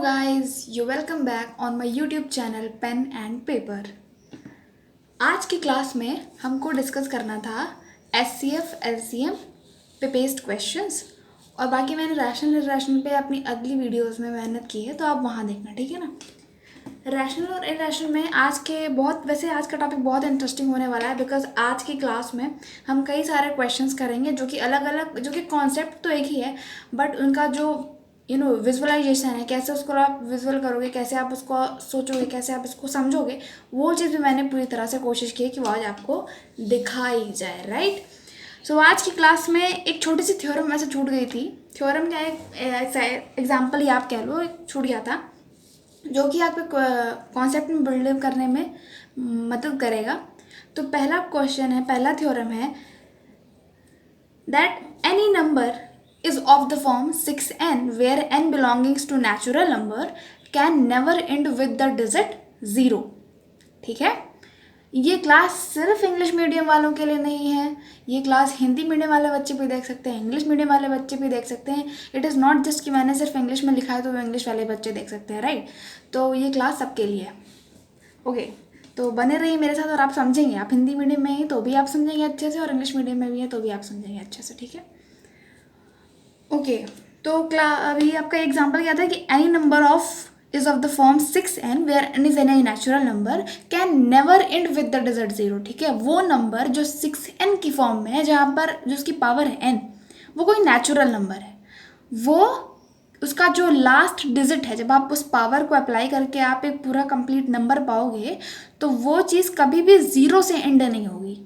guys, you welcome back on my YouTube channel Pen and Paper। आज की class में हमको डिस्कस करना था SCF LCM पे बेस्ड क्वेश्चंस और बाकी मैंने रैशनल इरेशनल पे अपनी अगली वीडियोस में मेहनत की है, तो आप वहाँ देखना, ठीक है ना। रैशनल और इरेशनल में आज का टॉपिक बहुत इंटरेस्टिंग होने वाला है, बिकॉज आज की क्लास में हम कई सारे क्वेश्चंस करेंगे जो कि अलग अलग, जो कि कॉन्सेप्ट तो एक ही है बट उनका जो विजुअलाइजेशन है, कैसे उसको आप विजुअल करोगे, कैसे आप उसको सोचोगे, कैसे आप इसको समझोगे, वो चीज़ भी मैंने पूरी तरह से कोशिश की है कि वो आज आपको दिखाई जाए, राइट। सो आज की क्लास में एक छोटी सी थ्योरम ऐसे छूट गई थी। थ्योरम क्या एक एग्जाम्पल ही आप कह लो, एक छूट गया था जो कि आपके कॉन्सेप्ट में बिल्डअप करने में मदद करेगा। तो पहला क्वेश्चन है, पहला थ्योरम है that any number is of the form 6n where n belongs to natural number can never end with the digit 0। ठीक है, ये क्लास सिर्फ इंग्लिश मीडियम वालों के लिए नहीं है, ये क्लास हिंदी मीडियम वाले बच्चे भी देख सकते हैं, इंग्लिश मीडियम वाले बच्चे भी देख सकते हैं। इट इज़ नॉट जस्ट कि मैंने सिर्फ इंग्लिश में लिखा है तो वो इंग्लिश वाले बच्चे देख सकते हैं, राइट। तो ये क्लास सबके लिए है। ओके, तो बने रहिए मेरे साथ और आप समझेंगे। आप हिंदी मीडियम में ही तो भी आप समझेंगे अच्छे से, और इंग्लिश मीडियम में भी है तो भी आप समझेंगे अच्छे से, ठीक है। ओके, तो अभी आपका एग्जाम्पल क्या था कि any number of is of the form 6n where n is any natural number can never end with the digit 0। ठीक है, वो नंबर जो 6n की फॉर्म में है, जहाँ पर जो उसकी पावर है n, वो कोई नेचुरल नंबर है, वो उसका जो लास्ट डिजिट है, जब आप उस पावर को अप्लाई करके आप एक पूरा कंप्लीट नंबर पाओगे तो वो चीज़ कभी भी 0 से एंड नहीं होगी,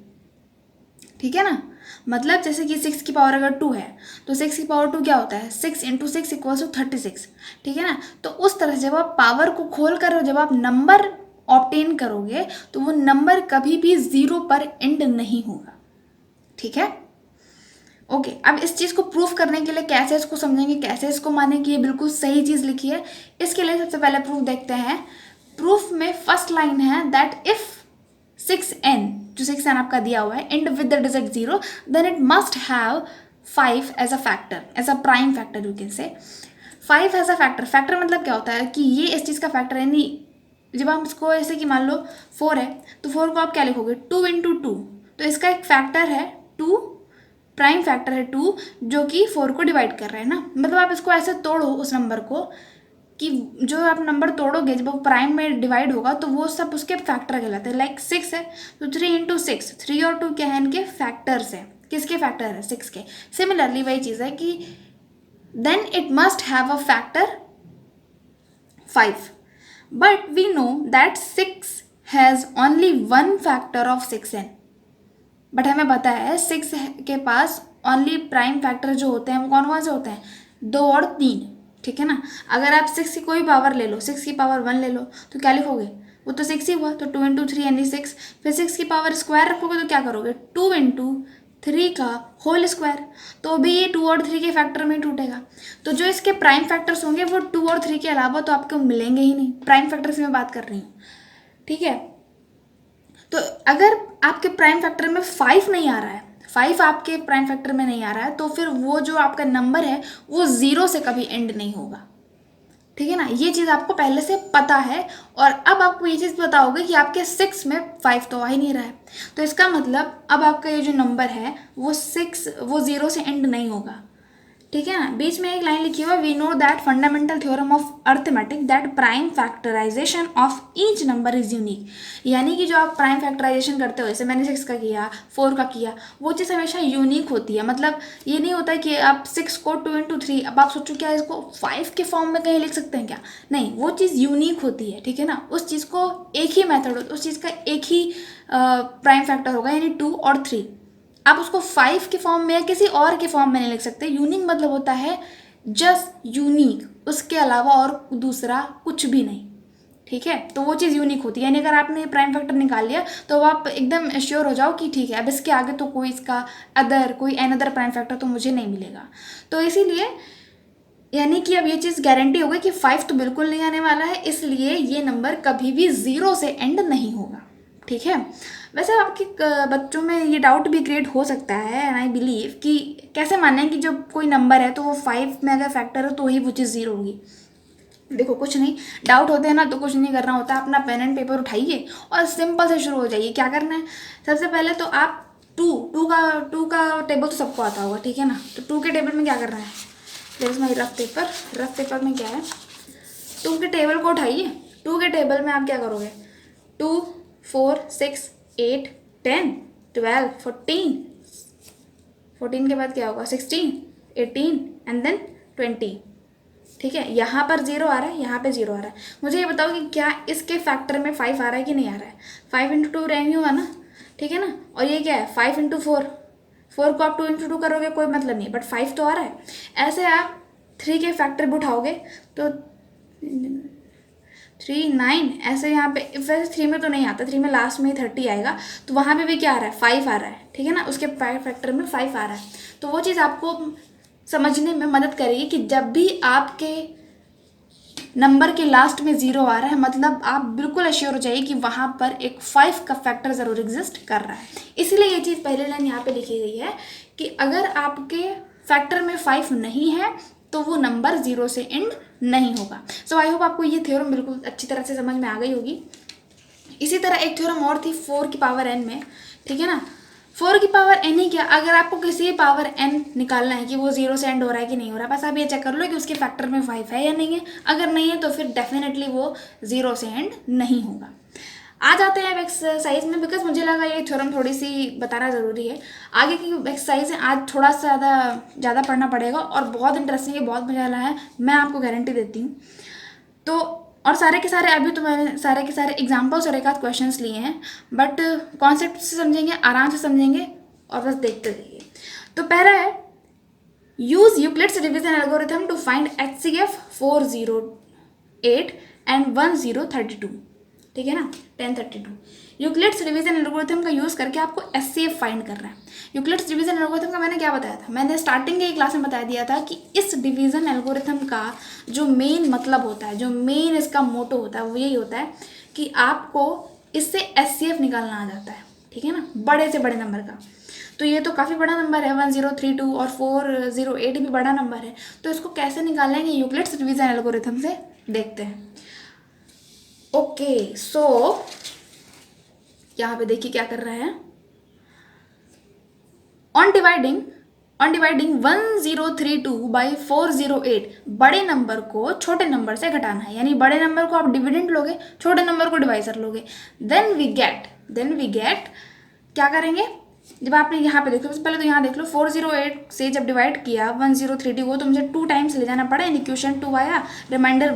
ठीक है ना। मतलब जैसे कि 6 की पावर अगर 2 है तो 6 की पावर 2 क्या होता है, 6 × 6 = 36, ठीक है ना। तो उस तरह से जब आप पावर को खोल कर, जब आप नंबर ऑब्टेन करोगे तो वो नंबर कभी भी 0 पर एंड नहीं होगा, ठीक है। ओके, अब इस चीज़ को प्रूफ करने के लिए कैसे इसको समझेंगे, कैसे इसको माने कि ये बिल्कुल सही चीज़ लिखी है, इसके लिए सबसे पहले प्रूफ देखते हैं। प्रूफ में फर्स्ट लाइन है दैट इफ 6n, जो 6n आपका दिया हुआ है, and with the digit 0, then it must have 5 as a factor, as a prime factor you can say. 5 as a factor, factor मतलब क्या होता है कि ये इस चीज़ का फैक्टर है। नहीं, जब हम इसको ऐसे कि मान लो 4 है तो 4 को आप क्या लिखोगे, 2 × 2, तो इसका एक फैक्टर है 2, प्राइम फैक्टर है 2, जो कि 4 को डिवाइड कर रहा है ना। मतलब आप इसको ऐसे तोड़ो उस नंबर को कि जो आप नंबर तोड़ोगे जब वो प्राइम में डिवाइड होगा तो वो सब उसके फैक्टर कहलाते हैं। लाइक 6 है तो 3 × 6, 3 और 2 क्या है, इनके फैक्टर्स है। किसके फैक्टर है, 6 के। सिमिलरली वही चीज़ है कि then it must have a factor 5, but we know that 6 has only 1 factor of 6n। But हमें पता है 6 के पास ओनली प्राइम फैक्टर जो होते हैं वो कौन कौन से होते हैं, 2 और 3, ठीक है ना। अगर आप 6 की कोई पावर ले लो, 6 की पावर 1 ले लो तो क्या लिखोगे, वो तो 6 ही हुआ, तो 2 × 3 यानी 6। फिर 6 की पावर स्क्वायर रखोगे तो क्या करोगे, 2 × 3 का होल स्क्वायर, तो भी ये 2 और 3 के फैक्टर में टूटेगा। तो जो इसके प्राइम फैक्टर्स होंगे वो 2 और 3 के अलावा तो आपको मिलेंगे ही नहीं। प्राइम फैक्टर से मैं बात कर रही हूँ, ठीक है। तो अगर आपके प्राइम फैक्टर में 5 नहीं आ रहा है, 5 आपके प्राइम फैक्टर में नहीं आ रहा है, तो फिर वो जो आपका नंबर है वो 0 से कभी एंड नहीं होगा, ठीक है ना। ये चीज़ आपको पहले से पता है। और अब आपको ये चीज़ पता होगा कि आपके 6 में 5 तो आ ही नहीं रहा है, तो इसका मतलब अब आपका ये जो नंबर है वो 0 से एंड नहीं होगा, ठीक है ना। बीच में एक लाइन लिखी हुई है, we know that fundamental theorem of arithmetic that prime factorisation of each number is unique. यानी कि जो आप प्राइम फैक्टराइजेशन करते हो, जैसे मैंने 6 का किया, 4 का किया, वो चीज़ हमेशा यूनिक होती है। मतलब ये नहीं होता है कि आप 6 को 2 × 3, अब आप सोचो क्या इसको 5 के फॉर्म में कहीं लिख सकते हैं क्या, नहीं, वो चीज़ यूनिक होती है, ठीक है ना। उस चीज़ को एक ही मेथड, उस चीज़ का एक ही प्राइम फैक्टर होगा, यानी 2 और 3। आप उसको 5 के फॉर्म में या किसी और के फॉर्म में नहीं लिख सकते। यूनिक मतलब होता है जस्ट यूनिक, उसके अलावा और दूसरा कुछ भी नहीं, ठीक है। तो वो चीज़ यूनिक होती है। यानी अगर आपने प्राइम फैक्टर निकाल लिया तो आप एकदम श्योर हो जाओ कि ठीक है, अब इसके आगे तो कोई इसका कोई अनदर प्राइम फैक्टर तो मुझे नहीं मिलेगा। तो इसीलिए यानी कि अब ये चीज़ गारंटी हो गई कि 5 तो बिल्कुल नहीं आने वाला है, इसलिए ये नंबर कभी भी 0 से एंड नहीं होगा, ठीक है। वैसे आपके बच्चों में ये डाउट भी क्रिएट हो सकता है, एंड आई बिलीव कि कैसे माने कि जब कोई नंबर है तो वो 5 में अगर फैक्टर है तो ही वो चीज़ 0 होगी। देखो कुछ नहीं, डाउट होते हैं ना तो कुछ नहीं करना होता, अपना पेन एंड पेपर उठाइए और सिंपल से शुरू हो जाइए। क्या करना है, सबसे पहले तो आप टू का टेबल तो सबको आता होगा, ठीक है ना। तो 2 के टेबल में क्या करना है, देयर माई रफ पेपर में क्या है, 2 के टेबल को उठाइए। 2 के टेबल में आप क्या करोगे, 2 4 6 8 10 12 14 के बाद क्या होगा, 16 18 एंड देन 20, ठीक है। यहाँ पर 0 आ रहा है, यहाँ पे 0 आ रहा है। मुझे ये बताओ कि क्या इसके फैक्टर में 5 आ रहा है कि नहीं आ रहा है। 5 इंटू 2 रेंग हुआ ना, ठीक है ना। और ये क्या है, 5 इंटू 4, 4 को आप 2 इंटू 2 करोगे कोई मतलब नहीं, बट 5 तो आ रहा है। ऐसे आप 3 के फैक्टर भी उठाओगे तो 3 9, ऐसे यहाँ पे वैसे 3 में तो नहीं आता, 3 में लास्ट में ही 30 आएगा, तो वहाँ पे भी क्या आ रहा है, 5 आ रहा है, ठीक है ना। उसके फैक्टर में 5 आ रहा है। तो वो चीज़ आपको समझने में मदद करेगी कि जब भी आपके नंबर के लास्ट में 0 आ रहा है, मतलब आप बिल्कुल अश्योर हो जाइए कि वहाँ पर एक 5 का फैक्टर ज़रूर एग्जिस्ट कर रहा है। इसीलिए ये चीज़ पहले लाइन यहाँ पे लिखी गई है कि अगर आपके फैक्टर में 5 नहीं है तो वो नंबर 0 से एंड नहीं होगा। सो आई होप आपको ये थ्योरम बिल्कुल अच्छी तरह से समझ में आ गई होगी। इसी तरह एक थ्योरम और थी 4 की पावर n में, ठीक है ना। 4 की पावर n ही क्या, अगर आपको किसी पावर n निकालना है कि वो 0 से एंड हो रहा है कि नहीं हो रहा है, बस आप ये चेक कर लो कि उसके फैक्टर में 5 है या नहीं है। अगर नहीं है तो फिर डेफिनेटली वो 0 से एंड नहीं होगा। आ जाते हैं अब एक्सरसाइज में, बिकॉज मुझे लगा ये थ्योरम थोड़ी सी बताना ज़रूरी है। आगे की एक्सरसाइज है, आज थोड़ा सा ज़्यादा पढ़ना पड़ेगा और बहुत इंटरेस्टिंग है, बहुत मजा आया है, मैं आपको गारंटी देती हूँ। तो और सारे के सारे अभी तो मैंने सारे के सारे एग्जाम्पल्स और एक आध क्वेश्चंस लिए हैं, बट कॉन्सेप्ट से समझेंगे, आराम से समझेंगे और बस देखते रहिए। तो पहला है, use Euclid's division algorithm to find HCF 408 and 1032, ठीक है ना, 1032। यूक्लिड्स डिवीजन एल्गोरिथम का यूज़ करके आपको HCF फाइंड करना है। यूक्लिड्स डिवीजन एल्गोरिथम का मैंने क्या बताया था, मैंने स्टार्टिंग के क्लास में बता दिया था कि इस डिवीजन एल्गोरिथम का जो मेन मतलब होता है, जो मेन इसका मोटो होता है, वो यही होता है कि आपको इससे HCF निकालना आ जाता है, ठीक है ना, बड़े से बड़े नंबर का। तो ये तो काफ़ी बड़ा नंबर है, 1032 और 408 भी बड़ा नंबर है। तो इसको कैसे निकालेंगे यूक्लिड्स डिवीजन एल्गोरिथम से, देखते हैं। ओके सो यहाँ पे देखिए क्या कर रहा है, ऑन डिवाइडिंग 1032 बाई 408, बड़े नंबर को छोटे नंबर से घटाना है, यानी बड़े नंबर को आप डिविडेंड लोगे, छोटे नंबर को डिवाइजर लोगे। देन वी गेट क्या करेंगे, जब आपने यहाँ पे देखो, पहले तो यहाँ देख लो, 408 से जब डिवाइड किया 1032 को तो मुझे 2 टाइम्स ले जाना पड़ा, यानी क्वेश्चन 2 आया, रिमाइंडर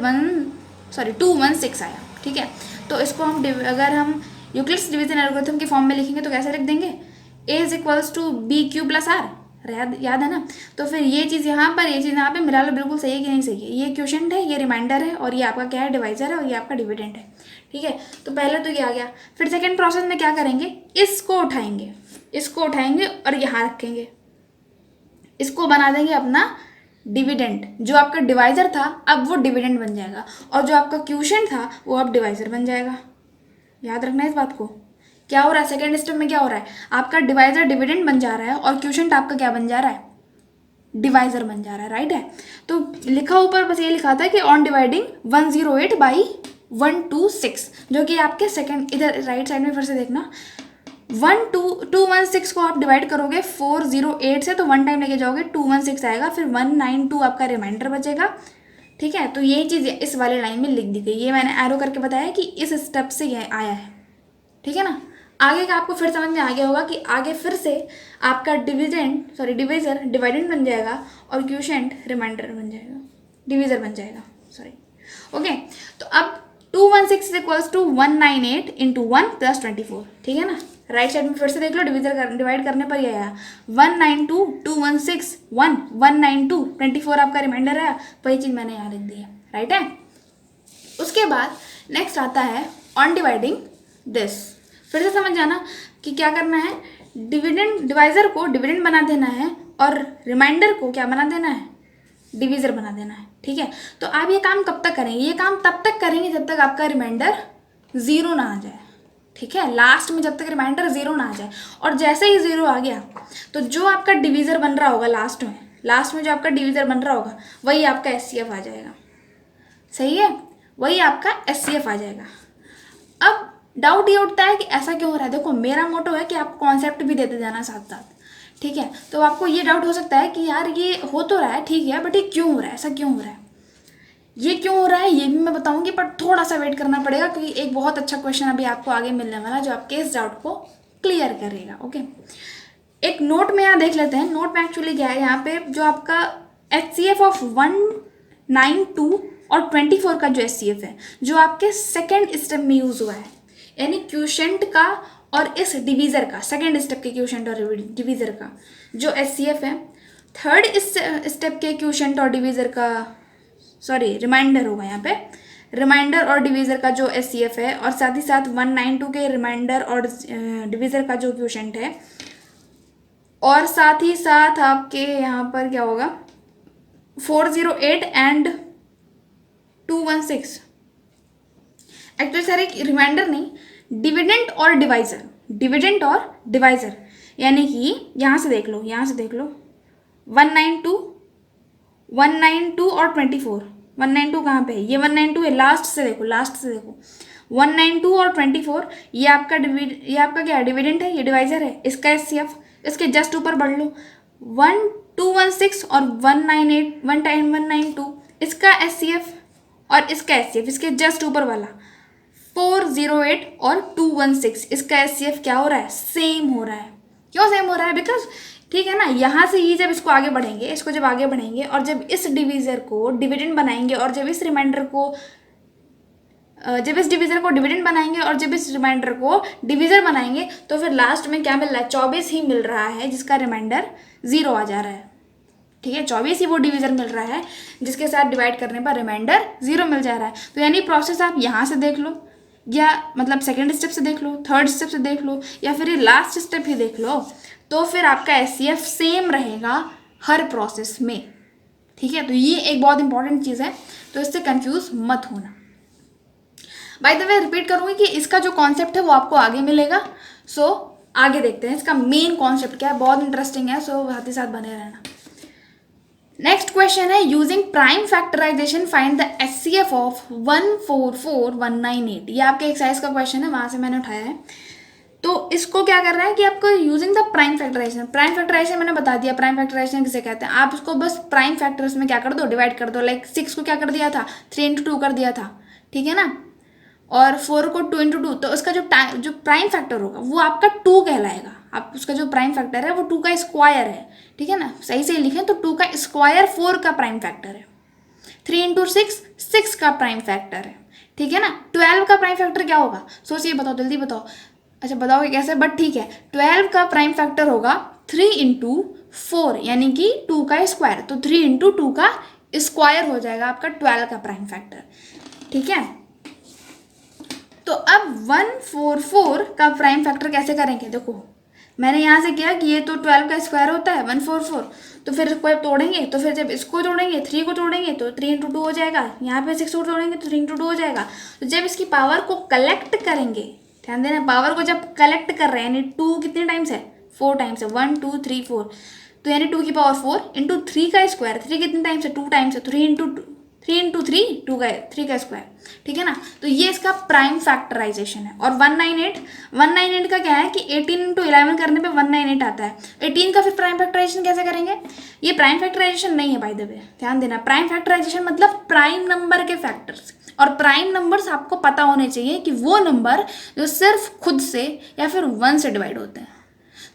216 आया, ठीक है। तो इसको हम अगर हम यूक्लिड्स डिवीजन एल्गोरिथम के फॉर्म में लिखेंगे तो कैसे लिख देंगे, A is equals to BQ plus R, याद है ना। तो फिर ये चीज़ यहाँ पर, ये चीज़ यहाँ पे मिला लो, बिल्कुल सही है कि नहीं सही है। ये क्वेश्चन है, ये रिमाइंडर है, और ये आपका क्या है, डिवाइजर है, और ये आपका डिविडेंड है, ठीक है। तो पहले तो ये आ गया। फिर सेकेंड प्रोसेस में क्या करेंगे, इसको उठाएंगे और यहाँ रखेंगे, इसको बना देंगे अपना डिविडेंड। जो आपका डिवाइजर था अब वो डिविडेंड बन जाएगा, और जो आपका क्वेश्चन था वो अब डिवाइजर बन जाएगा। याद रखना इस बात को। क्या हो रहा है सेकेंड स्टेप में, क्या हो रहा है, आपका डिवाइजर डिविडेंड बन जा रहा है और क्वेश्चन आपका क्या बन जा रहा है, डिवाइजर बन जा रहा है, राइट है। तो लिखा ऊपर बस ये लिखा था कि ऑन डिवाइडिंग 108 बाई 126, जो कि आपके सेकेंड, इधर राइट साइड में फिर से देखना, 216 को आप डिवाइड करोगे 408 से, तो 1 टाइम लेके जाओगे 216 आएगा, फिर 192 आपका रिमाइंडर बचेगा, ठीक है। तो ये चीज़ इस वाले लाइन में लिख दी गई, ये मैंने एरो करके बताया कि इस स्टेप से यह आया है, ठीक है ना। आगे का आपको फिर समझ में आ गया होगा कि आगे फिर से आपका डिवाइजर डिवाइडेंड बन जाएगा और क्वोशिएंट रिमाइंडर बन जाएगा, डिवीजर बन जाएगा, ओके। तो अब 216 इक्वल्स टू 198 इंटू 1 प्लस 24, ठीक है ना। राइट साइड में फिर से देख लो, डिवाइड करने पर ये आया 192 216 1 192 24 आपका रिमाइंडर आया, वही चीज़ मैंने यहाँ लिख दी है, राइट है। उसके बाद नेक्स्ट आता है ऑन डिवाइडिंग दिस, फिर से समझ जाना कि क्या करना है, डिवाइजर को डिविडेंड बना देना है और रिमाइंडर को क्या बना देना है, डिवीजर बना देना है, ठीक है। तो आप ये काम कब तक करेंगे, ये काम तब तक करेंगे जब तक आपका रिमाइंडर 0 ना आ जाए, ठीक है। लास्ट में जब तक रिमाइंडर 0 ना आ जाए, और जैसे ही 0 आ गया तो जो आपका डिवीजर बन रहा होगा लास्ट में जो आपका डिवीजर बन रहा होगा वही आपका HCF आ जाएगा, सही है, वही आपका SCF आ जाएगा। अब डाउट ये उठता है कि ऐसा क्यों हो रहा है। देखो मेरा मोटो है कि आपको कॉन्सेप्ट भी देते जाना साथ साथ, ठीक है। तो आपको ये डाउट हो सकता है कि यार ये हो तो रहा है ठीक है, बट ये क्यों हो रहा है, ऐसा क्यों हो रहा है, ये क्यों हो रहा है ये भी मैं बताऊंगी, पर थोड़ा सा वेट करना पड़ेगा क्योंकि एक बहुत अच्छा क्वेश्चन अभी आपको आगे मिलने वाला है जो आपके इस डाउट को क्लियर करेगा। ओके, एक नोट में यहाँ देख लेते हैं। नोट में एक्चुअली क्या है, यहाँ पे जो आपका HCF ऑफ 192 और 24 का जो HCF है जो आपके सेकेंड स्टेप में यूज हुआ है, यानी क्वोशेंट का और इस डिवीजर का, सेकेंड स्टेप के क्वोशेंट और डिवीजर का जो HCF है, थर्ड स्टेप के क्वोशेंट और डिवीजर का, सॉरी रिमाइंडर होगा यहाँ पे, रिमाइंडर और डिवीज़र का जो HCF है, और साथ ही साथ 192 के रिमाइंडर और डिवीज़र का जो क्वोशेंट है, और साथ ही साथ आपके यहाँ पर क्या होगा 408 एंड 216। एक्चुअली सर एक रिमाइंडर नहीं, डिविडेंट और डिवाइज़र, डिविडेंट और डिवाइज़र, यानी कि यहाँ से देख लो, यहाँ से देख लो 192 और 24, 192 कहाँ पे है, ये 192 है, लास्ट से देखो, लास्ट से देखो 192 और 24, ये आपका ये आपका क्या है, डिविडेंट है, ये डिवाइजर है, इसका HCF इसके जस्ट ऊपर बढ़ लो 1216 और 198 192 इसका HCF और इसका HCF इसके जस्ट ऊपर वाला 408 और 216 इसका HCF क्या हो रहा है, सेम हो रहा है। क्यों सेम हो रहा है, बिकॉज ठीक है ना, यहाँ से ही जब इसको आगे बढ़ेंगे, इसको जब आगे बढ़ेंगे और जब इस डिवीज़र को डिविडेंड बनाएंगे और जब इस रिमाइंडर को जब इस डिवीज़र को डिविडेंड बनाएंगे और जब इस रिमाइंडर को डिवीज़र बनाएंगे तो फिर लास्ट में क्या मिल रहा है, 24 ही मिल रहा है जिसका रिमाइंडर 0 आ जा रहा है। ठीक है, 24 ही वो डिवीज़र मिल रहा है जिसके साथ डिवाइड करने पर रिमाइंडर 0 मिल जा रहा है। तो यानी प्रोसेस आप यहाँ से देख लो, या मतलब सेकेंड स्टेप से देख लो, थर्ड स्टेप से देख लो, या फिर ये लास्ट स्टेप ही देख लो, तो फिर आपका HCF सेम रहेगा हर प्रोसेस में। ठीक है, तो ये एक बहुत इंपॉर्टेंट चीज़ है, तो इससे कंफ्यूज मत होना। बाय द वे रिपीट करूँगी कि इसका जो कॉन्सेप्ट है वो आपको आगे मिलेगा। सो आगे देखते हैं इसका मेन कॉन्सेप्ट क्या है, बहुत इंटरेस्टिंग है, सो साथ ही साथ बने रहना। नेक्स्ट क्वेश्चन है, using prime factorisation find the HCF of 144198। ये आपके एक्सरसाइज का क्वेश्चन है, वहाँ से मैंने उठाया है। तो इसको क्या कर रहा है कि आपको using the prime factorisation, prime factorisation मैंने बता दिया, प्राइम फैक्टराइजेशन किसे कहते हैं। आप इसको बस प्राइम फैक्टर्स में क्या कर दो, डिवाइड कर दो। लाइक 6 को क्या कर दिया था, 3 × 2 कर दिया था, ठीक है ना, और 4 को 2 × 2, तो उसका जो प्राइम फैक्टर होगा वो आपका 2 कहलाएगा। आप उसका जो प्राइम फैक्टर है वो 2 का स्क्वायर है, ठीक है ना, सही से लिखें तो 2 का स्क्वायर 4 का प्राइम फैक्टर है, 3 × 6 6 का प्राइम फैक्टर है, ठीक है ना। 12 का प्राइम फैक्टर क्या होगा, सोचिए, बताओ, जल्दी बताओ। अच्छा बताओगे कैसे, बट ठीक है, 12 का प्राइम फैक्टर होगा 3 × 4 यानी कि 2 का स्क्वायर, तो 3 × 2 का स्क्वायर हो जाएगा आपका 12 का प्राइम फैक्टर, ठीक है। तो अब 144 का प्राइम फैक्टर कैसे करेंगे, देखो मैंने यहाँ से किया कि ये तो 12 का स्क्वायर होता है 144, तो फिर इसको जब तोड़ेंगे तो फिर जब इसको तोड़ेंगे 3 को तोड़ेंगे तो 3 × 2 हो जाएगा, यहाँ पे 6 को तोड़ेंगे तो 3 × 2 हो जाएगा। तो जब इसकी पावर को कलेक्ट करेंगे, ध्यान देना, पावर को जब कलेक्ट कर रहे हैं, यानी 2 कितने टाइम्स है, 4 टाइम्स है, 1 2 3 4, तो यानी 2 की पावर 4 × 3 का स्क्वायर, 3 कितने टाइम्स है, 2 टाइम्स है, 3 × 3 3 का स्क्वायर, ठीक है ना। तो ये इसका प्राइम फैक्टराइजेशन है। और 198 का क्या है कि 18 × 11 करने पे 198 आता है। 18 का फिर प्राइम फैक्टराइजेशन कैसे करेंगे, ये प्राइम फैक्टराइजेशन नहीं है बाय द वे, ध्यान देना। प्राइम फैक्टराइजेशन मतलब प्राइम नंबर के फैक्टर्स, और प्राइम नंबर्स आपको पता होने चाहिए कि वो नंबर जो सिर्फ खुद से या फिर 1 से डिवाइड होते हैं।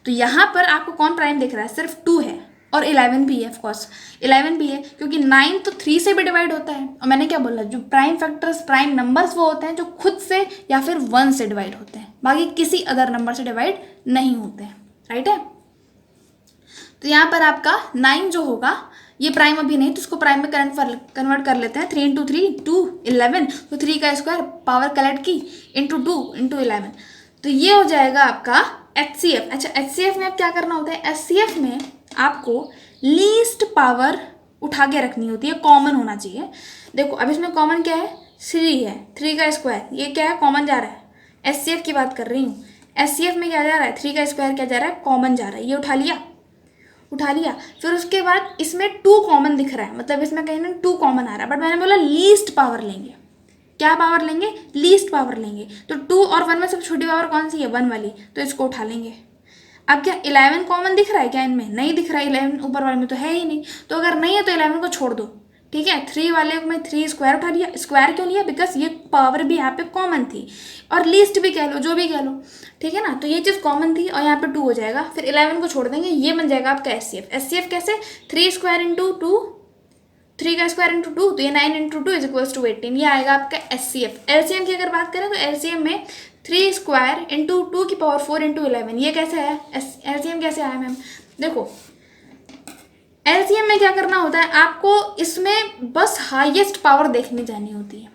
तो यहाँ पर आपको कौन प्राइम दिख रहा है, सिर्फ 2 है, और 11 भी है, ऑफकोर्स 11 भी है, क्योंकि 9 तो 3 से भी डिवाइड होता है। और मैंने क्या बोला, जो प्राइम फैक्टर्स, प्राइम नंबर्स वो होते हैं जो खुद से या फिर 1 से डिवाइड होते हैं, बाकी किसी अदर नंबर से डिवाइड नहीं होते हैं, राइट है। तो यहाँ पर आपका 9 जो होगा ये प्राइम अभी नहीं, तो इसको प्राइम में कन्वर्ट कर लेते हैं। 3 × 3 2 11, तो 3 का स्क्वायर पावर कलेक्ट की इंटू 2 × 11, तो ये हो जाएगा आपका HCF। अच्छा, HCF में अब क्या करना होता है, HCF में आपको लीस्ट पावर उठा के रखनी होती है, कॉमन होना चाहिए। देखो अब इसमें कॉमन क्या है, 3 है, 3 का स्क्वायर, ये क्या है, कॉमन जा रहा है। HCF की बात कर रही हूँ, HCF में क्या जा रहा है, 3 का स्क्वायर क्या जा रहा है, कॉमन जा रहा है, ये उठा लिया। उठा लिया। फिर उसके बाद इसमें 2 कॉमन दिख रहा है, मतलब इसमें कहीं ना 2 कॉमन आ रहा है, बट मैंने बोला लीस्ट पावर लेंगे। क्या पावर लेंगे? लीस्ट पावर लेंगे। तो 2 और 1 में सबसे छोटी पावर कौन सी है? 1 वाली, तो इसको उठा लेंगे। अब क्या 11 कॉमन दिख रहा है क्या इनमें? नहीं दिख रहा है, 11 ऊपर वाले में तो है ही नहीं, तो अगर नहीं है तो 11 को छोड़ दो। ठीक है, 3 वाले में 3 स्क्वायर उठा लिया। स्क्वायर क्यों लिया? बिकॉज ये पावर भी यहाँ पे कॉमन थी, और लीस्ट भी कह लो, जो भी कह लो, ठीक है ना। तो ये चीज़ कॉमन थी और यहाँ पे 2 हो जाएगा, फिर 11 को छोड़ देंगे, ये बन जाएगा आपका एचसीएफ। एचसीएफ कैसे? 3 स्क्वायर इंटू 2, 3 का स्क्वायर इंटू 2, तो ये 9 इंटू 2 इज इक्वल्स टू 18, ये आएगा आपका एचसीएफ। एलसीएम की अगर बात करें तो एलसीएम में 3 स्क्वायर इंटू 2 की पावर 4 इंटू 11, ये कैसे है? एलसीएम कैसे आया मैम? देखो एलसीएम में क्या करना होता है आपको, इसमें बस हाईएस्ट पावर देखने जानी होती है,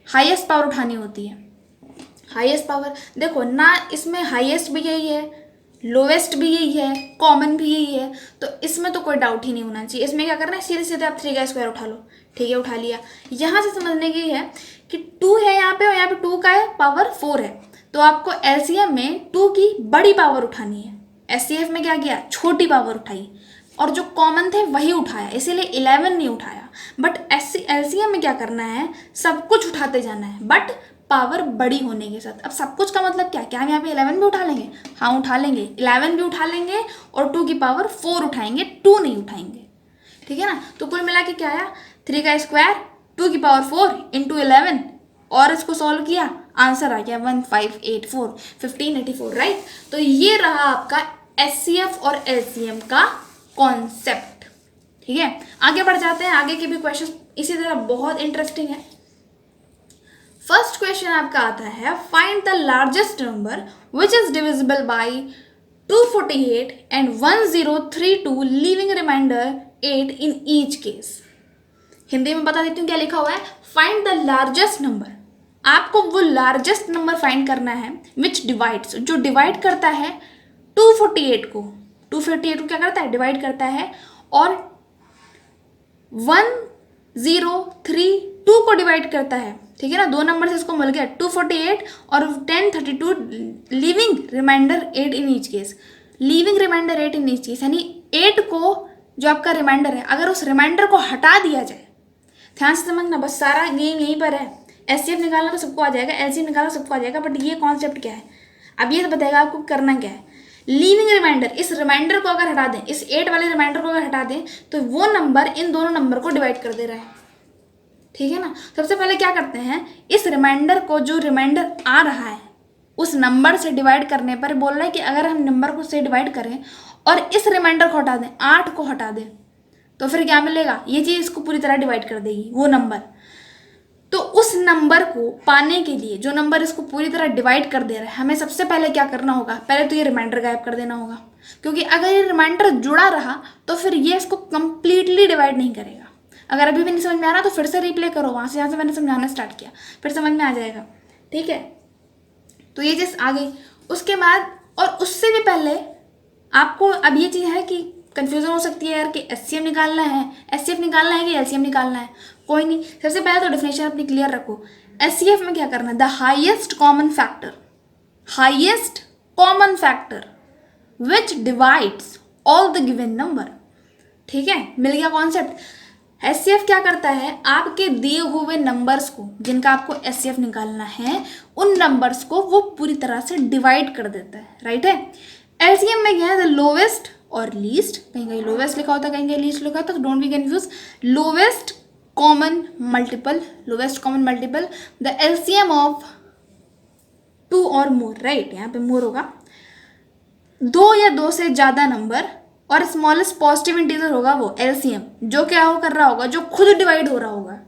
हाईएस्ट पावर उठानी होती है। हाईएस्ट पावर देखो ना, इसमें हाईएस्ट भी यही है, लोवेस्ट भी यही है, कॉमन भी यही है, तो इसमें तो कोई डाउट ही नहीं होना चाहिए। इसमें क्या करना है, सीधे सीधे आप 3 का स्क्वायर उठा लो। ठीक है, उठा लिया। यहाँ से समझने की है कि 2 है यहाँ पे और यहाँ पे 2 का है पावर 4 है, तो आपको एलसीएम में 2 की बड़ी पावर उठानी है। एचसीएफ में क्या किया? छोटी पावर उठाई, और जो कॉमन थे वही उठाया, इसीलिए 11 नहीं उठाया। बट एलसीएम में क्या करना है, सब कुछ उठाते जाना है, बट पावर बड़ी होने के साथ। अब सब कुछ का मतलब क्या? क्या हम यहाँ पे 11 भी उठा लेंगे? हाँ उठा लेंगे, 11 भी उठा लेंगे और 2 की पावर 4 उठाएंगे, 2 नहीं उठाएंगे। ठीक है ना। तो कुल मिला के क्या आया? 3 का स्क्वायर 2 की पावर 4 इंटू 11, और इसको सॉल्व किया, आंसर आ गया 1584, 1584, राइट। तो ये रहा आपका एचसीएफ और एलसीएम का कॉन्सेप्ट। ठीक है, आगे बढ़ जाते हैं। आगे के भी क्वेश्चन इसी तरह बहुत इंटरेस्टिंग है। फर्स्ट क्वेश्चन आपका आता है, find the largest number which is divisible by 248 and 1032 leaving remainder 8 in each case. Hindi में बता देती हूँ क्या लिखा हुआ है। फाइंड द लार्जेस्ट नंबर, आपको वो लार्जेस्ट नंबर फाइंड करना है विच डिवाइड्स, जो डिवाइड करता है 248 को। 248 को क्या करता है? डिवाइड करता है, और 1032 को डिवाइड करता है। ठीक है ना, 2 नंबर से इसको मिल गया 248 और 1032 living remainder 8 in each case. Living remainder 8 in each case यानी 8 को, जो आपका रिमाइंडर है, अगर उस रिमाइंडर को हटा दिया जाए, ध्यान से समझना, बस सारा गेम यहीं पर है। एचसीएफ निकालना तो सबको आ जाएगा, एलसीएम निकालना सबको आ जाएगा, बट ये कॉन्सेप्ट क्या है, अब ये बताएगा आपको करना क्या है। लिविंग रिमाइंडर, इस रिमाइंडर को अगर हटा दें, इस 8 वाले रिमाइंडर को अगर हटा दें, तो वो नंबर इन दोनों नंबर को डिवाइड कर दे रहा है। ठीक है ना। सबसे पहले क्या करते हैं, इस रिमाइंडर को, जो रिमाइंडर आ रहा है उस नंबर से डिवाइड करने पर बोल रहा है कि अगर हम नंबर को से डिवाइड करें और इस रिमाइंडर को हटा दें, 8 को हटा दें, तो फिर क्या मिलेगा? ये चीज़ इसको पूरी तरह डिवाइड कर देगी, वो नंबर। तो उस नंबर को पाने के लिए, जो नंबर इसको पूरी तरह डिवाइड कर दे रहा है, हमें सबसे पहले क्या करना होगा? पहले तो ये रिमाइंडर गायब कर देना होगा, क्योंकि अगर ये रिमाइंडर जुड़ा रहा तो फिर ये इसको कंप्लीटली डिवाइड नहीं करेगा। अगर अभी भी नहीं समझ में आ रहा तो फिर से रिप्ले करो, वहाँ से जहाँ से मैंने समझाना स्टार्ट किया, फिर समझ में आ जाएगा। ठीक है, तो ये चीज़ आ गई। उसके बाद, और उससे भी पहले आपको अब ये चीज़ है कि कंफ्यूजन हो सकती है यार कि एचसीएफ निकालना है, एचसीएफ निकालना है कि एलसीएम निकालना है। कोई नहीं, सबसे पहले तो डेफिनेशन अपनी क्लियर रखो। एचसीएफ में क्या करना है? The highest common factor, highest common factor which divides all the given number. ठीक है, मिल गया कॉन्सेप्ट। एचसीएफ क्या करता है? आपके दिए हुए नंबर्स को, जिनका आपको एचसीएफ निकालना है, उन नंबर्स को वो पूरी तरह से डिवाइड कर देता है, राइट है। एलसीएम में क्या है? द लोवेस्ट और लीस्ट, कहीं कहीं लोवेस्ट लिखा होता है, कहीं कहीं लीस्ट लिखा होता है, तो don't be confuse. Lowest common multiple, lowest common multiple, the LCM of 2 और मोर, राइट, यहाँ पे मोर होगा, 2 या 2 से ज़्यादा नंबर, और स्मॉलेस्ट पॉजिटिव इंटीजर होगा वो एलसीएम, जो क्या हो कर रहा होगा, जो खुद डिवाइड हो रहा होगा।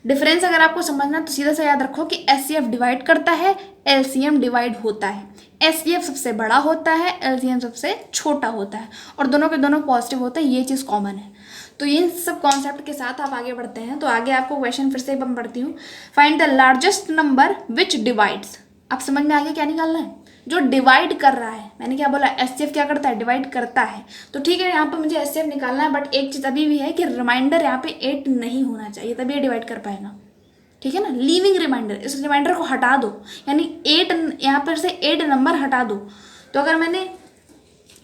डिफरेंस अगर आपको समझना तो सीधा से याद रखो कि एचसीएफ डिवाइड करता है, एलसीएम डिवाइड होता है। एचसीएफ सबसे बड़ा होता है, एलसीएम सबसे छोटा होता है, और दोनों के दोनों पॉजिटिव होता है, ये चीज़ कॉमन है। तो इन सब कॉन्सेप्ट के साथ आप आगे बढ़ते हैं। तो आगे आपको क्वेश्चन फिर से मैं पढ़ती हूँ। Find the largest number which divides. आप समझ में आ गया क्या निकालना है? जो डिवाइड कर रहा है, मैंने क्या बोला, एचसीएफ क्या करता है? डिवाइड करता है। तो ठीक है, यहाँ पे मुझे एचसीएफ निकालना है, बट एक चीज़ अभी भी है कि रिमाइंडर यहाँ पे 8 नहीं होना चाहिए, तभी ये डिवाइड कर पाएगा। ठीक है ना, लिविंग रिमाइंडर, इस रिमाइंडर को हटा दो, यानी 8 यहाँ पर से 8 नंबर हटा दो। तो अगर मैंने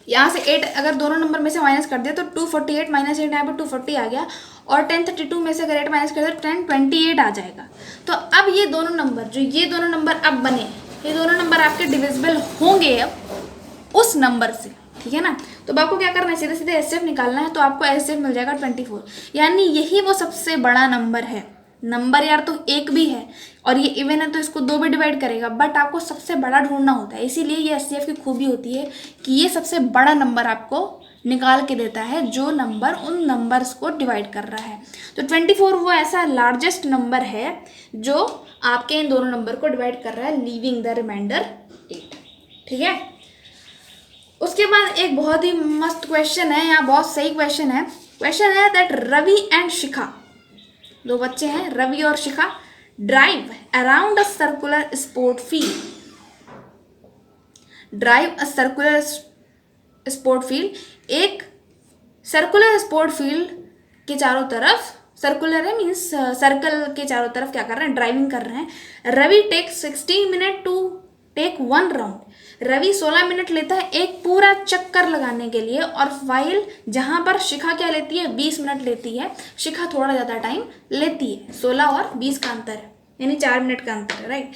यहाँ से 8 अगर दोनों नंबर में से माइनस कर दिया तो 248 माइनस 8 यहाँ पर 240 आ गया, और 1032 में से अगर 8 माइनस कर दिया तो 1028 आ जाएगा। तो अब ये दोनों नंबर, जो ये दोनों नंबर अब बने, ये दोनों नंबर आपके डिविजिबल होंगे अब उस नंबर से, ठीक है ना। तो अब आपको क्या करना है, सीधे सीधे एचसीएफ निकालना है, तो आपको एचसीएफ मिल जाएगा 24, यानी यही वो सबसे बड़ा नंबर है। नंबर यार तो एक भी है और ये इवन है तो इसको 2 भी डिवाइड करेगा, बट आपको सबसे बड़ा ढूंढना होता है। इसीलिए ये एचसीएफ की खूबी होती है कि ये सबसे बड़ा नंबर आपको निकाल के देता है जो नंबर उन नंबर्स को डिवाइड कर रहा है। तो 24 वो ऐसा लार्जेस्ट नंबर है जो आपके इन दोनों नंबर को डिवाइड कर रहा है, लीविंग द रिमाइंडर 8, ठीक है। उसके बाद एक बहुत ही मस्त क्वेश्चन है, यहाँ बहुत सही क्वेश्चन है। क्वेश्चन है दैट रवि एंड शिखा, दो बच्चे हैं रवि और Shikha, drive around a circular sport field, drive a circular sport field, एक सर्कुलर स्पोर्ट फील्ड के चारों तरफ, सर्कुलर है मीन्स सर्कल के चारों तरफ क्या कर रहे हैं, ड्राइविंग कर रहे हैं। Ravi takes 16 minute to take 1 round, Ravi 16 minute लेता है एक पूरा चक्कर लगाने के लिए, और फाइल जहां पर शिखा क्या लेती है, 20 मिनट लेती है। शिखा थोड़ा ज़्यादा टाइम लेती है, 16 और 20 का अंतर है, यानी 4 मिनट का अंतर है, right.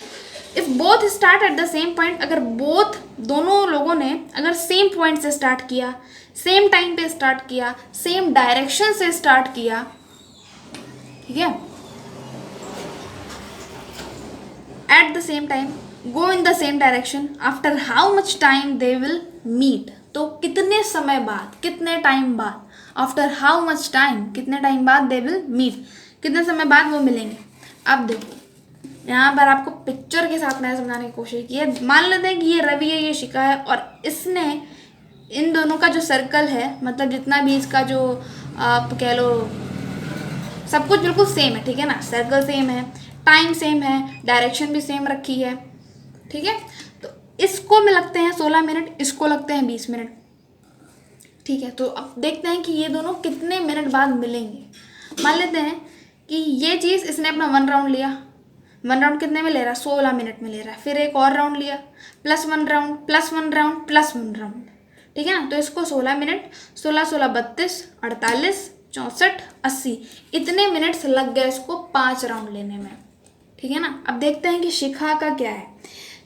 If both start at the same point, अगर बोथ दोनों लोगों ने अगर सेम पॉइंट से स्टार्ट किया, सेम टाइम पे स्टार्ट किया, सेम डायरेक्शन से स्टार्ट किया, ठीक है, at the same time, go in the same direction, after how much time they will meet, तो कितने समय बाद, कितने टाइम बाद, आफ्टर हाउ मच टाइम, कितने टाइम बाद दे विल मीट, कितने समय बाद वो मिलेंगे। अब देखो यहाँ पर आपको पिक्चर के साथ मैंने समझाने की कोशिश की है। मान लेते हैं कि ये रवि है, ये शिखा है, और इसने इन दोनों का जो सर्कल है, मतलब जितना भी इसका जो आप कह लो सब कुछ बिल्कुल सेम है, ठीक है ना, सर्कल सेम है, टाइम सेम है, डायरेक्शन भी सेम रखी है, ठीक है। तो इसको में लगते हैं 16 मिनट, इसको लगते हैं 20 मिनट, ठीक है। तो अब देखते हैं कि ये दोनों कितने मिनट बाद मिलेंगे। मान लेते हैं कि ये चीज़ इसने अपना 1 राउंड लिया, 1 राउंड कितने में ले रहा है, 16 मिनट में ले रहा है, फिर एक और राउंड लिया, +1 राउंड +1 राउंड +1 राउंड, ठीक है ना। तो इसको 16 मिनट, 16 16 32 48 64 80, इतने मिनट्स लग गए इसको 5 राउंड लेने में, ठीक है ना। अब देखते हैं कि शिखा का क्या है।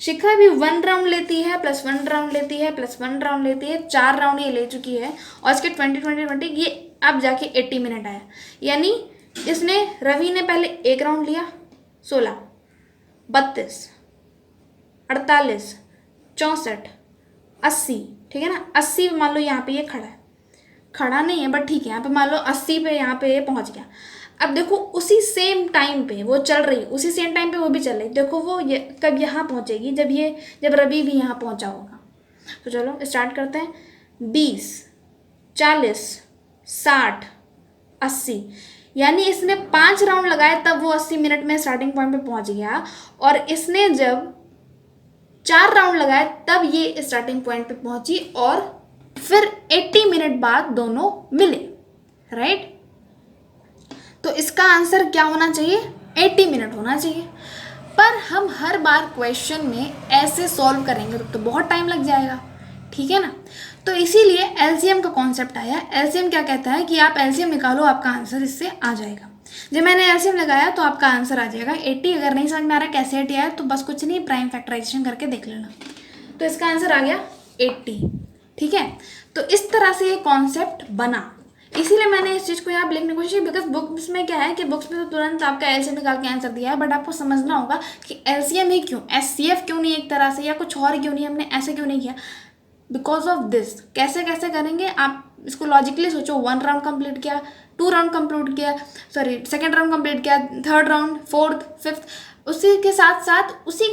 शिखा भी 1 राउंड लेती है, +1 राउंड लेती है, +1 राउंड लेती है, 4 राउंड ये ले चुकी है, और इसके 20 20 20 ये अब जाके 80 मिनट आया। यानी इसने, रवि ने पहले 1 राउंड लिया, 16 32 48 64 80, ठीक है ना। 80 मान लो यहाँ पे ये खड़ा है, खड़ा नहीं है बट ठीक है, यहाँ पे मान लो 80 पे यहाँ पे ये पहुँच गया। अब देखो उसी सेम टाइम पे वो चल रही है, उसी सेम टाइम पे वो भी चल रही है। देखो वो ये कब यहाँ पहुँचेगी, जब रवि भी यहाँ पहुँचा होगा। तो चलो स्टार्ट करते हैं। 20 40 60 80, यानी इसने 5 राउंड लगाए तब वो 80 मिनट में स्टार्टिंग पॉइंट पे पहुँच गया, और इसने जब 4 राउंड लगाए तब ये स्टार्टिंग पॉइंट पे पहुँची, और फिर 80 मिनट बाद दोनों मिले, राइट। तो इसका आंसर क्या होना चाहिए, 80 मिनट होना चाहिए। पर हम हर बार क्वेश्चन में ऐसे सॉल्व करेंगे तो बहुत टाइम लग जाएगा, ठीक है ना। तो इसीलिए एलसीएम का कॉन्सेप्ट आया। एलसीएम क्या कहता है कि आप एलसीएम निकालो, आपका आंसर इससे आ जाएगा। जब मैंने एलसीएम लगाया तो आपका आंसर आ जाएगा 80। अगर नहीं समझ में आ रहा कैसे 80 आया तो बस कुछ नहीं, प्राइम फैक्टराइजेशन करके देख लेना। तो इसका आंसर आ गया 80, ठीक है। तो इस तरह से ये कॉन्सेप्ट बना, इसीलिए मैंने इस चीज़ को यहाँ लिखने की कोशिश की। बिकॉज बुक्स में क्या है कि बुक्स में तो तुरंत आपका एलसीएम निकाल के आंसर दिया है, बट आपको समझना होगा कि एलसीएम ही क्यों, एचसीएफ क्यों नहीं एक तरह से, या कुछ और क्यों नहीं, हमने ऐसे क्यों नहीं किया। बिकॉज ऑफ दिस कैसे कैसे करेंगे आप इसको लॉजिकली सोचो। 1 राउंड कंप्लीट किया, 2 राउंड कंप्लीट किया, सॉरी सेकेंड राउंड कंप्लीट किया, 3rd राउंड 4th 5th, उसी के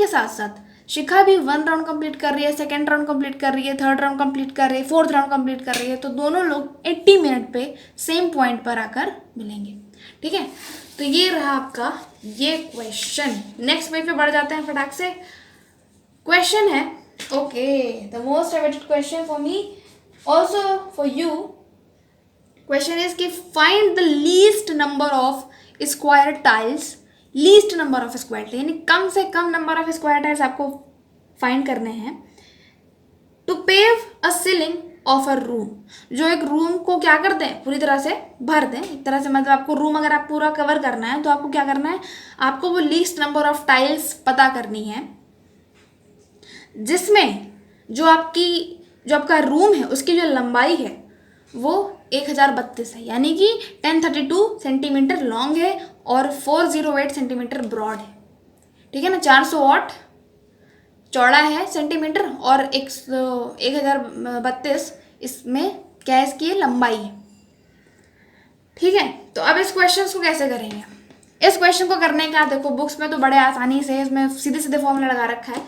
साथ साथ शिखा भी 1 राउंड कंप्लीट कर रही है, 2nd राउंड कंप्लीट कर रही है, 3rd राउंड कंप्लीट कर रही है, 4th राउंड कंप्लीट कर रही है। तो दोनों लोग 80 मिनट पे सेम पॉइंट पर आकर मिलेंगे, ठीक है। तो ये रहा आपका ये क्वेश्चन। नेक्स्ट पेज पे बढ़ जाते हैं फटाक से। क्वेश्चन है, okay, the most awaited question for me also for you. Question is कि find the least number of square tiles, least number of square tiles, यानी कम से कम नंबर ऑफ स्क्वायर टाइल्स आपको फाइंड करने हैं, to pave a ceiling of a room, जो एक रूम को क्या करते हैं, पूरी तरह से भर दें। एक तरह से मतलब आपको रूम अगर आप पूरा कवर करना है तो आपको क्या करना है, आपको वो लीस्ट नंबर ऑफ टाइल्स पता करनी है जिसमें जो आपका रूम है उसकी जो लंबाई है वो 1032 है, यानी कि 1032 सेंटीमीटर लॉन्ग है और 408 सेंटीमीटर ब्रॉड है। ठीक है ना, 408 चौड़ा है सेंटीमीटर और 1032 इसमें क्या है, इसकी लंबाई है। ठीक है, तो अब इस क्वेश्चन को कैसे करेंगे। इस क्वेश्चन को करने का देखो बुक्स में तो बड़े आसानी से इसमें सीधे सीधे फॉर्मूला लगा रखा है,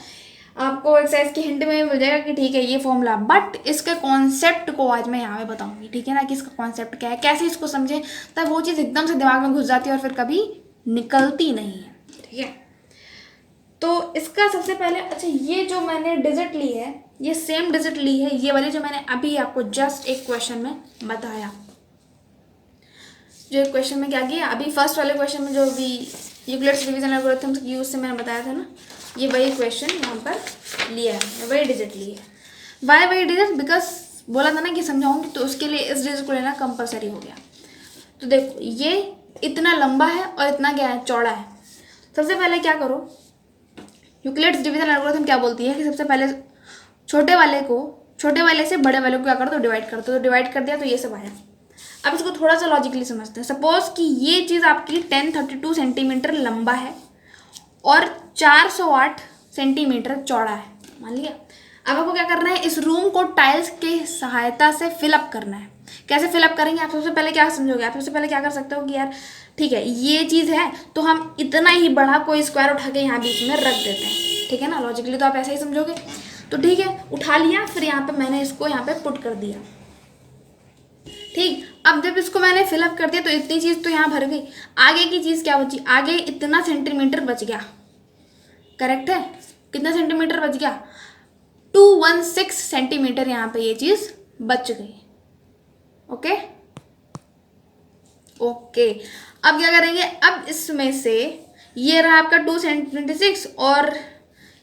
आपको एक्सरसाइज की हिंट में मिल जाएगा कि ठीक है ये फॉर्मूला, बट इसके कॉन्सेप्ट को आज मैं यहाँ पे बताऊंगी। ठीक है ना, कि इसका कॉन्सेप्ट क्या है, कैसे इसको समझें, तब वो चीज़ एकदम से दिमाग में घुस जाती है और फिर कभी निकलती नहीं है। ठीक है, तो इसका सबसे पहले, अच्छा ये जो मैंने डिजिट ली है, ये सेम डिजिट ली है ये वाली जो मैंने अभी आपको जस्ट एक क्वेश्चन में बताया। जो एक क्वेश्चन में क्या किया अभी फर्स्ट वाले क्वेश्चन में, जो भी यूक्लिड्स डिवीजन एल्गोरिथम की यूज से मैंने बताया था ना, ये वही क्वेश्चन यहाँ पर लिया है, वही डिजिट ली है। वाई वही डिजिट, बिकॉज बोला था ना कि समझाऊंगी, तो उसके लिए इस डिजिट को लेना कंपलसरी हो गया। तो देखो ये इतना लंबा है और इतना क्या है, चौड़ा है। सबसे पहले क्या करो, यूक्लिड्स डिवीजन एल्गोरिथम क्या बोलती है कि सबसे पहले छोटे वाले से बड़े वाले को क्या कर दो, डिवाइड कर दो। तो डिवाइड कर दिया तो ये सब आया। अब इसको थोड़ा सा लॉजिकली समझते हैं। सपोज कि ये चीज़ आपकी 1032 सेंटीमीटर लंबा है और 408 सेंटीमीटर चौड़ा है, मान लिया। अब आपको क्या करना है, इस रूम को टाइल्स की सहायता से फिलअप करना है। कैसे फिलअप करेंगे, आप सबसे पहले क्या समझोगे, आप सबसे पहले क्या कर सकते हो कि यार ठीक है ये चीज़ है तो हम इतना ही बड़ा कोई स्क्वायर उठा के यहाँ बीच में रख देते हैं। ठीक है ना, लॉजिकली तो आप ऐसे ही समझोगे। तो ठीक है, उठा लिया, फिर यहाँ पे मैंने इसको यहाँ पे पुट कर दिया। ठीक, अब जब इसको मैंने फिलअप कर दिया तो इतनी चीज़ तो यहाँ भर गई। आगे की चीज़ क्या बची, आगे इतना सेंटीमीटर बच गया। करेक्ट है, कितना सेंटीमीटर बच गया, 216 सेंटीमीटर यहाँ पे ये चीज़ बच गई। ओके ओके, अब क्या करेंगे, अब इसमें से ये रहा आपका 226 और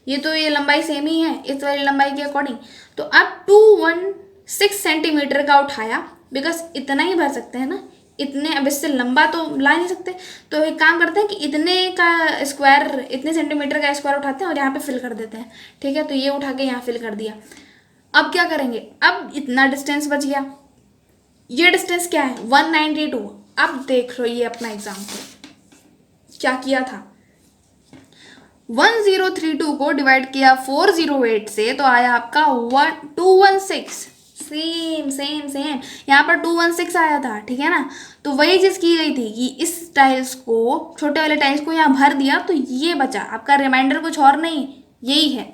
ये लंबाई सेम ही है इस वाली लंबाई के अकॉर्डिंग। तो अब 216 सेंटीमीटर का उठाया, बिकॉज इतना ही भर सकते हैं ना, इतने, अब इससे लंबा तो ला नहीं सकते। तो एक काम करते हैं कि इतने का स्क्वायर, इतने सेंटीमीटर का स्क्वायर उठाते हैं और यहाँ पे फिल कर देते हैं। ठीक है, तो ये उठा के यहाँ फिल कर दिया। अब क्या करेंगे, अब इतना डिस्टेंस बच गया, ये डिस्टेंस क्या है 192। अब देख लो ये अपना एग्जाम्पल क्या किया था, 1032 को डिवाइड किया 408 से तो आया आपका 216। सेम सेम सेम, यहाँ पर 216 आया था। ठीक है ना, तो वही चीज़ की गई थी कि इस टाइल्स को, छोटे वाले टाइल्स को यहाँ भर दिया तो ये बचा आपका, रिमाइंडर कुछ और नहीं, यही है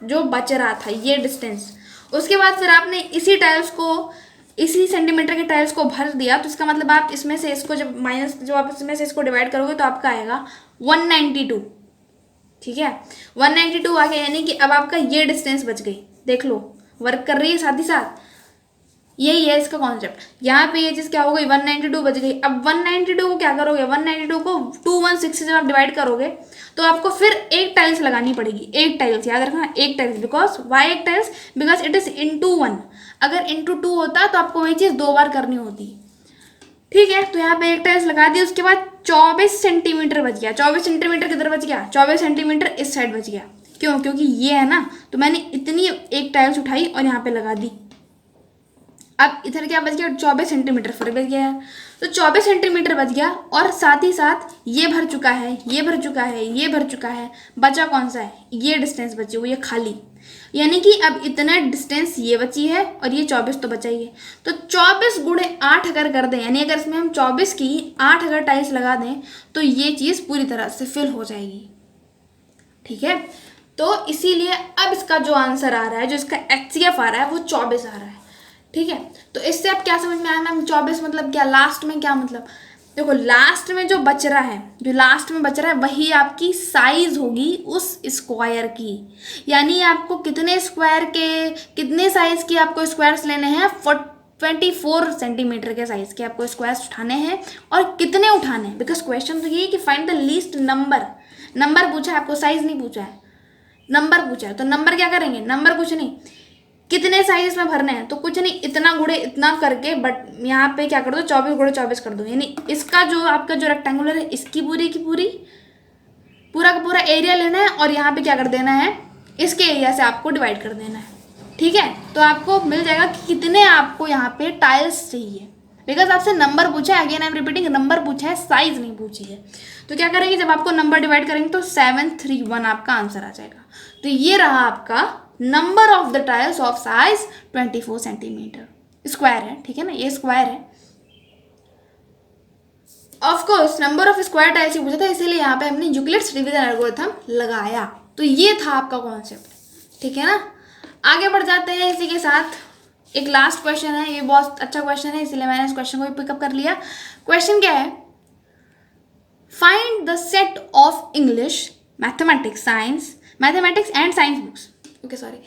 जो बच रहा था, ये डिस्टेंस। उसके बाद फिर आपने इसी टाइल्स को, इसी सेंटीमीटर के टाइल्स को भर दिया, तो इसका मतलब आप इसमें से इसको जब माइनस, जो आप इसमें से इसको डिवाइड करोगे तो आपका आएगा 192। ठीक है, 192 आ गया, यानी कि अब आपका ये डिस्टेंस बच गई। देख लो वर्क कर रही है साथ ही साथ, यही है इसका कॉन्सेप्ट। यहाँ पे ये चीज़ क्या हो गई, 192 बच गई। अब 192 को क्या करोगे, 192 को 216 से जब आप डिवाइड करोगे तो आपको फिर एक टाइल्स लगानी पड़ेगी, एक टाइल्स, याद रखना एक टाइल्स। बिकॉज वाई एक tiles, because it is into 1। अगर इंटू 2 होता तो आपको वही चीज़ 2 बार करनी होती। ठीक है, तो यहाँ पे एक टाइल्स लगा दी। उसके बाद 24 सेंटीमीटर बच गया। 24 सेंटीमीटर किधर बच गया, 24 सेंटीमीटर इस साइड बच गया। क्यों, क्योंकि ये है ना, तो मैंने इतनी एक टाइल्स उठाई और यहाँ पे लगा दी। अब इधर क्या बच गया, 24 सेंटीमीटर फिर बच गया। तो 24 सेंटीमीटर बच गया और साथ ही साथ ये भर चुका है, ये भर चुका है, ये भर चुका है। बचा कौन सा है, ये डिस्टेंस बची हुई है खाली, यानी कि अब इतना डिस्टेंस ये बची है और ये 24 तो बचा ही है। तो 24 गुणे 8 अगर कर दें, यानी अगर इसमें हम 24 की 8 अगर टाइल्स लगा दें तो ये चीज़ पूरी तरह से फिल हो जाएगी। ठीक है, तो इसीलिए अब इसका जो आंसर आ रहा है, जो इसका HCF आ रहा है वो 24 आ रहा है। ठीक है, तो इससे अब क्या समझ में आया मैम, 24 मतलब क्या, लास्ट में क्या मतलब, देखो लास्ट में जो बच रहा है, जो लास्ट में बच रहा है वही आपकी साइज होगी उस स्क्वायर की। यानी आपको कितने स्क्वायर के, कितने साइज की आपको स्क्वायर्स लेने हैं, 24 सेंटीमीटर के साइज के आपको स्क्वायर्स उठाने हैं। और कितने उठाने हैं, बिकॉज क्वेश्चन तो ये है कि find the least number. Number पूछा है आपको, साइज नहीं पूछा है, नंबर पूछा है। तो नंबर क्या करेंगे, नंबर कुछ नहीं, कितने साइज में भरने हैं, तो कुछ नहीं, इतना गुणे इतना करके, बट यहाँ पे क्या कर दो 24 गुणे 24 कर दो, यानी इसका जो आपका जो रेक्टेंगुलर है इसकी पूरी की पूरी पूरा का पूरा एरिया लेना है और यहाँ पे क्या कर देना है, इसके एरिया से आपको डिवाइड कर देना है। ठीक है, तो आपको मिल जाएगा कि कितने आपको यहाँ पे टाइल्स चाहिए, बिकॉज आपसे नंबर पूछा है, again I am repeating, number पूछा है, साइज नहीं पूछी है। तो क्या करेंगे, जब आपको नंबर डिवाइड करेंगे तो 731 आपका आंसर आ जाएगा। तो ये रहा आपका number of the tiles of size 24 centimetre square है। ठीक है ना, ये स्क्वायर है। Of course number of square tiles ही पूछा था, इसीलिए यहाँ पे हमने यूक्लिड्स डिवीजन एल्गोरिथम लगाया। तो ये था आपका कॉन्सेप्ट। ठीक है ना, आगे बढ़ जाते हैं इसी के साथ। एक लास्ट क्वेश्चन है, ये बहुत अच्छा क्वेश्चन है, इसलिए मैंने इस क्वेश्चन को भी पिकअप कर लिया। क्वेश्चन क्या है, find the set of English mathematics and science books, okay sorry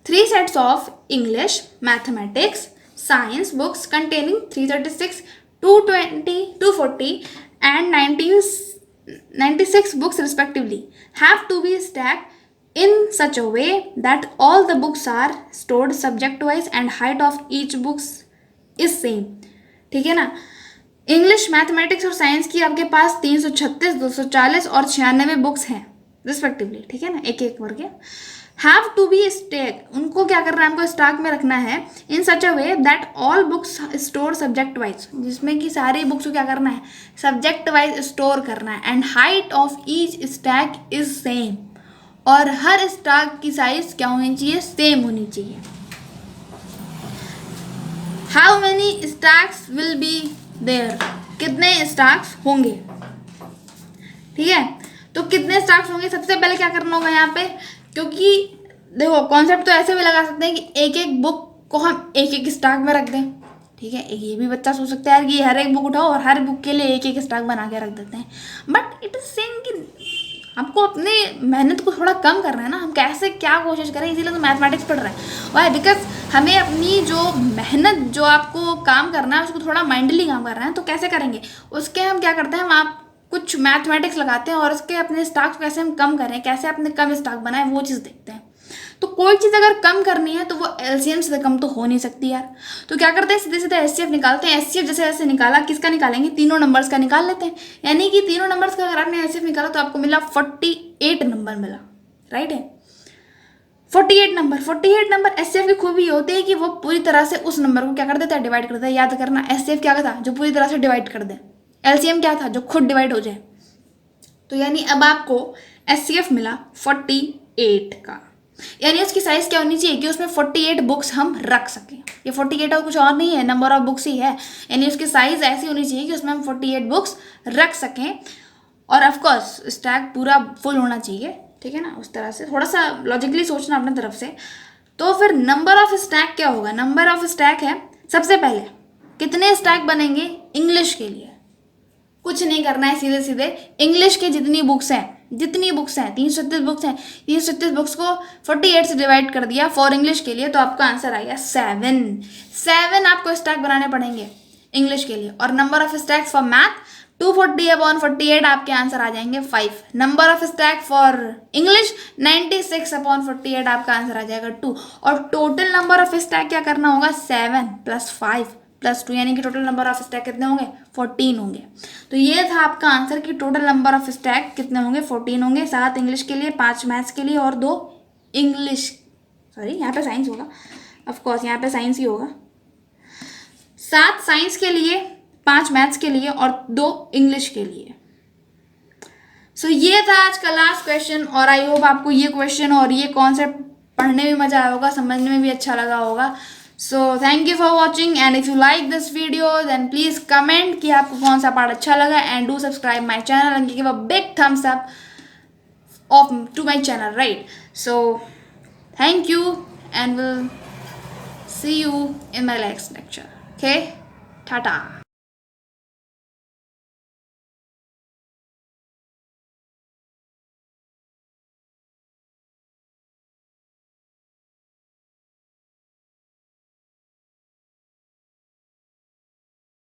3 sets of English mathematics science books containing 336 220 240 and 96 books respectively have to be stacked in such a way that all the books are stored subject wise and height of each books is same। ठीक है ना, English mathematics और science की आपके पास 336 240 और 96 books हैं respectively. ठीक है ना, एक एक करके हैव टू बी स्टेक, उनको क्या करना है, हमको स्टॉक में रखना है in such a way that all books store subject wise, जिसमें कि सारी बुक्स को क्या करना है, सब्जेक्ट वाइज स्टोर करना है। And height of each stack is same, और हर स्टॉक की साइज क्या होनी चाहिए, सेम होनी चाहिए। How many stacks will be there, कितने स्टॉक्स होंगे। ठीक है, तो कितने स्टॉक्स होंगे, सबसे पहले क्या करना होगा यहाँ पे, क्योंकि देखो कॉन्सेप्ट तो ऐसे भी लगा सकते हैं कि एक एक बुक को हम एक एक स्टॉक में रख दें। ठीक है, ये भी बच्चा सोच सकता है यार कि हर एक बुक उठाओ और हर बुक के लिए एक एक स्टॉक बना के रख देते हैं, बट इट इज सेइंग कि आपको अपने मेहनत को थोड़ा कम करना है ना, हम कैसे क्या कोशिश करें, इसीलिए तो मैथमेटिक्स पढ़ रहे हैं। वाई, बिकॉज हमें अपनी जो मेहनत जो आपको काम करना है उसको थोड़ा माइंडली काम करना है। तो कैसे करेंगे, उसके हम क्या करते हैं, हम आप कुछ मैथमेटिक्स लगाते हैं और उसके अपने स्टॉक कैसे हम कम करें, कैसे अपने कम स्टॉक बनाएं, वो चीज़ देखते हैं। तो कोई चीज़ अगर कम करनी है तो वो एलसीएम से कम तो हो नहीं सकती यार। तो क्या करते हैं, सीधे सीधे एचसीएफ निकालते हैं। एचसीएफ जैसे ऐसे निकाला, किसका निकालेंगे, तीनों नंबर्स का निकाल लेते हैं। यानी कि तीनों नंबर्स का अगर आपने एचसीएफ निकाला तो आपको मिला 48 नंबर मिला, राइट है। 48 नंबर एचसीएफ की खूबी ये होती है कि वो पूरी तरह से उस नंबर को क्या कर देता है, डिवाइड कर देता है। याद करना, एचसीएफ क्या था, जो पूरी तरह से डिवाइड कर दे। एलसीएम क्या था, जो खुद डिवाइड हो जाए। तो यानी अब आपको एचसीएफ मिला 48 का, यानी उसकी साइज क्या होनी चाहिए कि उसमें 48 बुक्स हम रख सकें। ये 48 और कुछ और नहीं है, नंबर ऑफ बुक्स ही है। यानी उसकी साइज ऐसी होनी चाहिए कि उसमें हम 48 बुक्स रख सकें, और ऑफकोर्स स्टैक पूरा फुल होना चाहिए। ठीक है ना, उस तरह से थोड़ा सा लॉजिकली सोचना अपने तरफ से। तो फिर नंबर ऑफ स्टैक क्या होगा, नंबर ऑफ स्टैक है, सबसे पहले कितने स्टैक बनेंगे इंग्लिश के लिए, कुछ नहीं करना है, सीधे सीधे इंग्लिश के जितनी बुक्स हैं 336 बुक्स हैं, 336 बुक्स को 48 से डिवाइड कर दिया फॉर इंग्लिश के लिए, तो आपका आंसर आ गया 7 आपको स्टैक बनाने पड़ेंगे इंग्लिश के लिए। और number of stack for math 240/48 आपके आंसर आ जाएंगे 5। Number of stack for English 96/48 आपका आंसर आ जाएगा 2। और टोटल नंबर ऑफ स्टैक क्या करना होगा, 7 + 5 + 2, यानी कि टोटल नंबर ऑफ स्टैक कितने होंगे, 14 होंगे। तो ये था आपका आंसर कि टोटल नंबर ऑफ स्टैक कितने होंगे, 14 होंगे। 7 इंग्लिश के लिए, 5 मैथ्स के लिए और 2 इंग्लिश, सॉरी यहाँ पे साइंस होगा, ऑफकोर्स यहाँ पे साइंस ही होगा। 7 साइंस के लिए, 5 मैथ्स के लिए और 2 इंग्लिश के लिए। सो ये था आज का लास्ट क्वेश्चन, और आई होप आपको ये क्वेश्चन और ये कॉन्सेप्ट पढ़ने में मजा आया होगा, समझने में भी अच्छा लगा होगा। So thank you for watching, and if you like this video then please comment कि आपको कौन सा पार्ट अच्छा लगा, and do subscribe my channel and give a big thumbs up to my channel, right? So thank you, and we'll see you in my next lecture. Okay, tata.